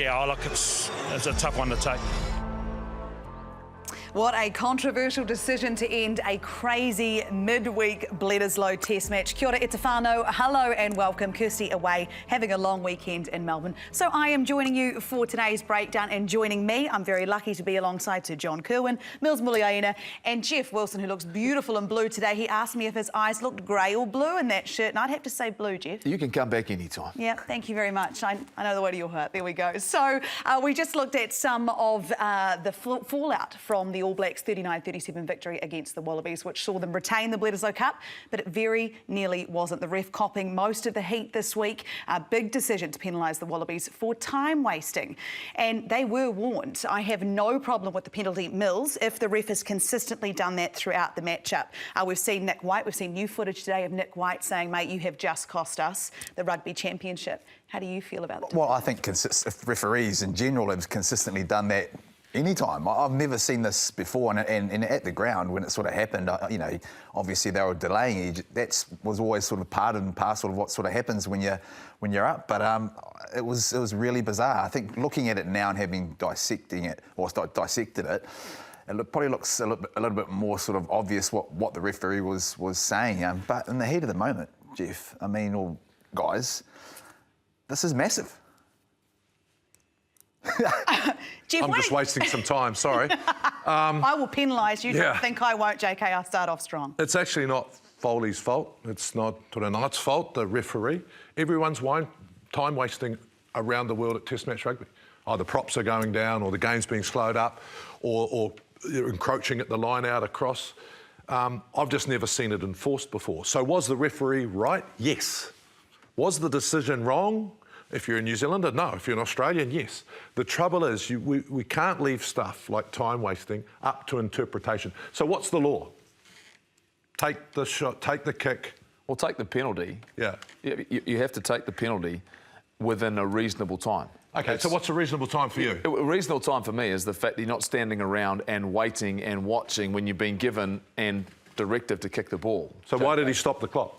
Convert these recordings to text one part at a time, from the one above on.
Yeah, look, it's a tough one to take. What a controversial decision to end a crazy midweek Bledisloe Test match. Kia ora, e te whānau, hello and welcome. Kirsty away, having a long weekend in Melbourne. So I am joining you for today's breakdown, and joining me, I'm very lucky to be alongside Sir John Kirwan, Mils Muliaina and Jeff Wilson, who looks beautiful in blue today. He asked me if his eyes looked grey or blue in that shirt, and I'd have to say blue, Jeff. You can come back anytime. Yeah, thank you very much. I know the way to your heart. There we go. So we just looked at some of the fallout from the All Blacks' 39-37 victory against the Wallabies, which saw them retain the Bledisloe Cup, but it very nearly wasn't. The ref copping most of the heat this week. A big decision to penalise the Wallabies for time wasting. And they were warned. I have no problem with the penalty, Mills, if the ref has consistently done that throughout the matchup. We've seen Nick White. We've seen new footage today of Nick White saying, mate, you have just cost us the Rugby Championship. How do you feel about it? Well, I think if referees in general have consistently done that anytime. I've never seen this before, and at the ground when it sort of happened, you know, obviously they were delaying. That was always sort of part and parcel of what sort of happens when you're up. But it was really bizarre. I think looking at it now and having dissected it, it probably looks a little bit more sort of obvious what the referee was saying. But in the heat of the moment, Jeff, I mean, or guys, this is massive. Jeff, I'm just wasting some time, sorry. I will penalise you. Yeah. Don't think I won't, JK. I'll start off strong. It's actually not Foley's fault. It's not Turanat's fault, the referee. Everyone's time wasting around the world at Test match rugby. Either props are going down, or the game's being slowed up, or you're encroaching at the line out across. I've just never seen it enforced before. So was the referee right? Yes. Was the decision wrong? If you're a New Zealander, no. If you're an Australian, yes. The trouble is we can't leave stuff like time wasting up to interpretation. So what's the law? Take the shot, take the kick. Well, take the penalty. Yeah. You have to take the penalty within a reasonable time. Okay, so what's a reasonable time for you? A reasonable time for me is the fact that you're not standing around and waiting and watching when you've been given and directive to kick the ball. So why did he stop the clock?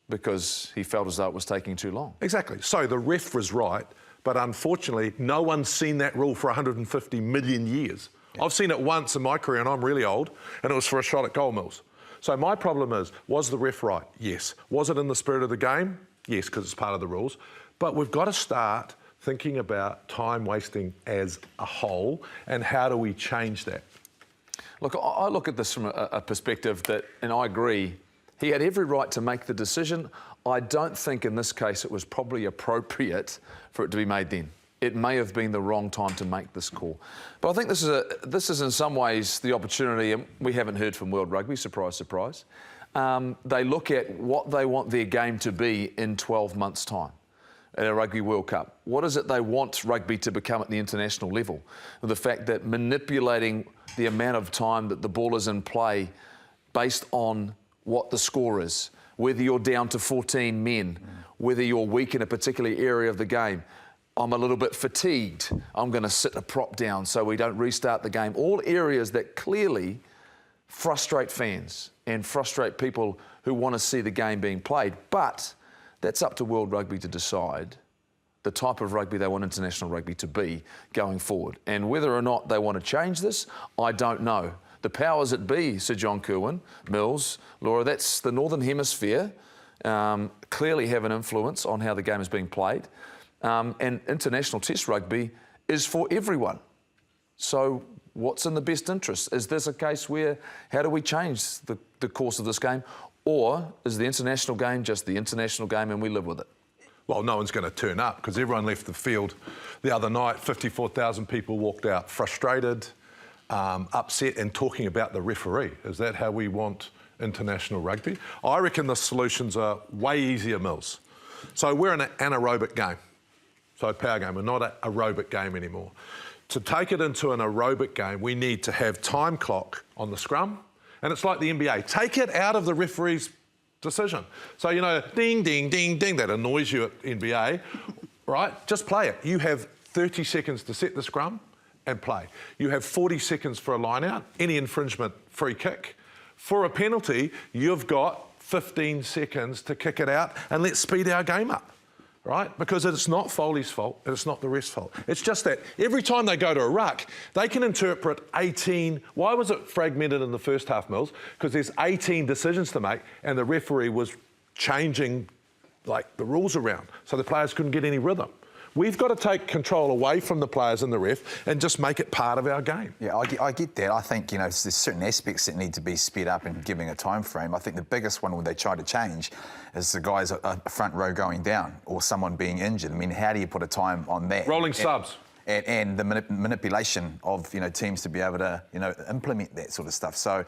Because he felt as though it was taking too long. Exactly. So the ref was right, but unfortunately, no one's seen that rule for 150 million years. Yeah. I've seen it once in my career, and I'm really old, and it was for a shot at goal, Mills. So my problem is, was the ref right? Yes. Was it in the spirit of the game? Yes, because it's part of the rules. But we've got to start thinking about time wasting as a whole, and how do we change that? Look, I look at this from a perspective that, and I agree, he had every right to make the decision. I don't think in this case it was probably appropriate for it to be made then. It may have been the wrong time to make this call. But I think this is in some ways the opportunity, and we haven't heard from World Rugby, surprise, surprise. They look at what they want their game to be in 12 months' time at a Rugby World Cup. What is it they want rugby to become at the international level? And the fact that manipulating the amount of time that the ball is in play based on what the score is, whether you're down to 14 men, whether you're weak in a particular area of the game. I'm a little bit fatigued. I'm going to sit a prop down so we don't restart the game. All areas that clearly frustrate fans and frustrate people who want to see the game being played. But that's up to World Rugby to decide the type of rugby they want international rugby to be going forward. And whether or not they want to change this, I don't know. The powers that be, Sir John Kirwan, Mills, Laura, that's the Northern Hemisphere, clearly have an influence on how the game is being played. And international test rugby is for everyone. So what's in the best interest? Is this a case where, how do we change the course of this game? Or is the international game just the international game and we live with it? Well, no one's going to turn up because everyone left the field the other night. 54,000 people walked out frustrated, upset and talking about the referee. Is that how we want international rugby? I reckon the solutions are way easier, Mills. So we're in an anaerobic game. So power game, we're not an aerobic game anymore. To take it into an aerobic game, we need to have time clock on the scrum. And it's like the NBA. Take it out of the referee's decision. So, you know, ding, ding, ding, ding, that annoys you at NBA, right? Just play it. You have 30 seconds to set the scrum and play. You have 40 seconds for a line out, any infringement, free kick. For a penalty, you've got 15 seconds to kick it out and let's speed our game up. right? Because it's not Foley's fault and it's not the ref's fault. It's just that every time they go to a ruck, they can interpret 18... Why was it fragmented in the first half, Mils? Because there's 18 decisions to make and the referee was changing like the rules around so the players couldn't get any rhythm. We've got to take control away from the players and the ref and just make it part of our game. Yeah, I get that. I think, you know, there's certain aspects that need to be sped up and giving a time frame. I think the biggest one when they try to change is the guys a front row going down or someone being injured. I mean, how do you put a time on that? Rolling subs. And the manipulation of, you know, teams to be able to, you know, implement that sort of stuff. So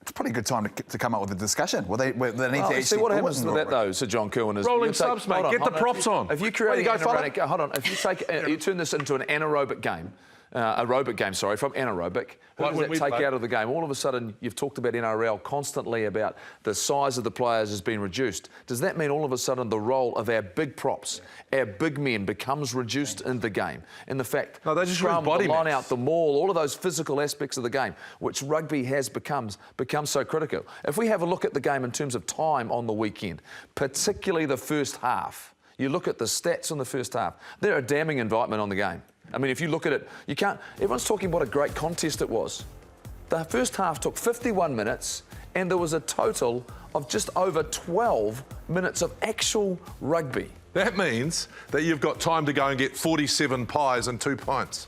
it's probably a good time to come up with a discussion. They need to actually see what happens to that though, Sir John Kirwan, is rolling subs, mate. Get the props on. If you create hold on. If you take you turn this into an anaerobic game, aerobic game, sorry, from anaerobic, who does that take out of the game? All of a sudden, you've talked about NRL constantly about the size of the players has been reduced. Does that mean all of a sudden the role of our big props, our big men, becomes reduced in the game? In the fact, no, they just scrum, body the line out, the maul, all of those physical aspects of the game, which rugby has become so critical. If we have a look at the game in terms of time on the weekend, particularly the first half, you look at the stats on the first half, they're a damning indictment on the game. I mean, if you look at it, you can't... Everyone's talking what a great contest it was. The first half took 51 minutes and there was a total of just over 12 minutes of actual rugby. That means that you've got time to go and get 47 pies and 2 pints.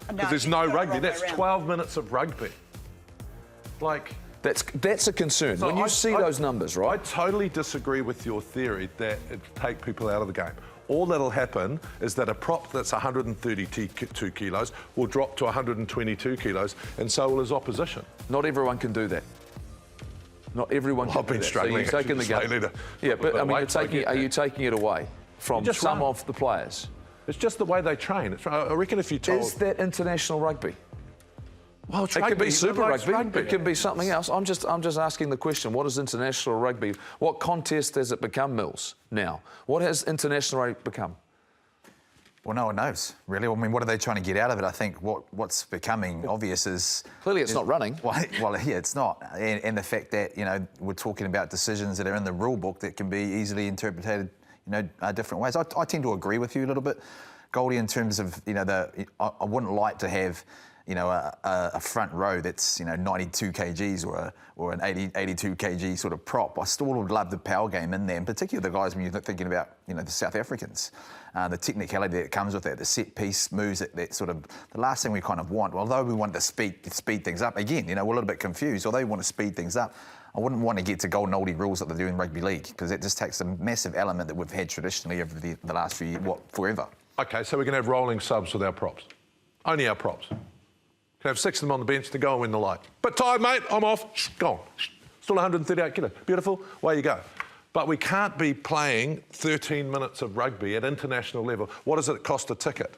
Because there's no rugby. That's 12 minutes of rugby. Like... That's a concern. So when you see those numbers, right? I totally disagree with your theory that it take people out of the game. All that'll happen is that a prop that's 132 kilos will drop to 122 kilos, and so will his opposition. Not everyone can do that. Not everyone can do that. I've been struggling. So you're taking the game. Yeah, but I mean, are you taking it away from some of the players? It's just the way they train. I reckon if you told... Is that international rugby? Well, it could be Super Rugby. It can be something else. I'm just asking the question, what is international rugby? What contest has it become, Mils, now? What has international rugby become? Well, no one knows, really. I mean, what are they trying to get out of it? I think what's becoming obvious is... Clearly it's not running. Well, yeah, it's not. And the fact that, you know, we're talking about decisions that are in the rule book that can be easily interpreted, you know, different ways. I tend to agree with you a little bit, Goldie, in terms of, you know, I wouldn't like to have... you know, a front row that's, you know, 92 kgs or an 82 kg sort of prop. I still would love the power game in there, and particularly the guys when you're thinking about, you know, the South Africans. The technicality that comes with that, the set piece moves, that sort of, the last thing we kind of want, although we want to speed things up, again, you know, we're a little bit confused, although we want to speed things up, I wouldn't want to get to golden oldie rules like they do in rugby league, because it just takes a massive element that we've had traditionally over the last few years, forever. OK, so we can have rolling subs with our props. Only our props. Can have 6 of them on the bench to go and win the light. But tired, mate, I'm off. Gone. Still 138 kilos. Beautiful, away you go. But we can't be playing 13 minutes of rugby at international level. What does it cost a ticket?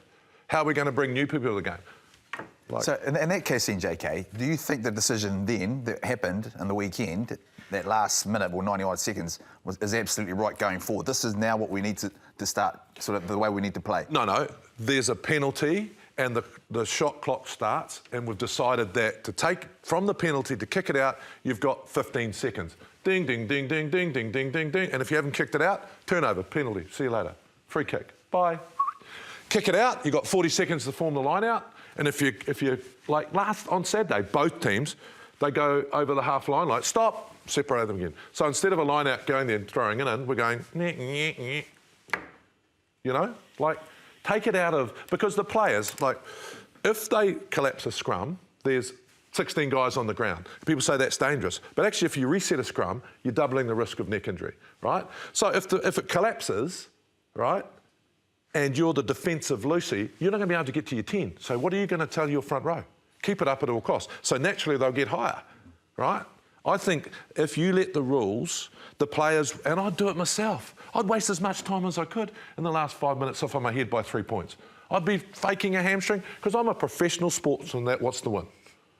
How are we going to bring new people to the game? So in that case then, JK, do you think the decision then that happened on the weekend, that last minute or 90-odd seconds, is absolutely right going forward? This is now what we need to start, sort of the way we need to play? No. There's a penalty and the shot clock starts, and we've decided that to take from the penalty to kick it out, you've got 15 seconds. Ding, ding, ding, ding, ding, ding, ding, ding, ding. And if you haven't kicked it out, turnover, penalty, see you later. Free kick, bye. Kick it out, you've got 40 seconds to form the line out. And if you like on Saturday, both teams, they go over the half line, like stop, separate them again. So instead of a line out going there and throwing it in, we're going, you know, like, take it out of... Because the players, like, if they collapse a scrum, there's 16 guys on the ground. People say that's dangerous. But actually, if you reset a scrum, you're doubling the risk of neck injury, right? So if it collapses, right, and you're the defensive Lucy, you're not going to be able to get to your 10. So what are you going to tell your front row? Keep it up at all costs. So naturally, they'll get higher, right? I think if you let the rules, the players... And I'd do it myself. I'd waste as much time as I could in the last 5 minutes off on my head by 3 points. I'd be faking a hamstring because I'm a professional sportsman that wants to win.